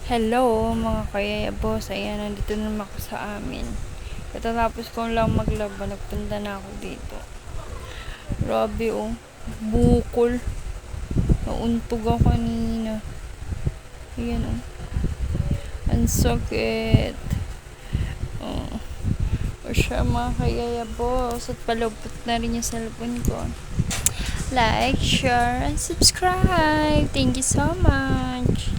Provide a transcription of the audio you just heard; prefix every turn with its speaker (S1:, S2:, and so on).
S1: Hello mga kayayabos, ayan, nandito naman ako sa amin. Katatapos ko lang maglaba, nagpunta na ako dito. Grabe oh, bukol. Nauntog ako kanina. Ayan oh, ang sakit. Oh, o siya mga kayayabos, at palupot na rin yung cellphone ko. Like, share, and subscribe. Thank you so much.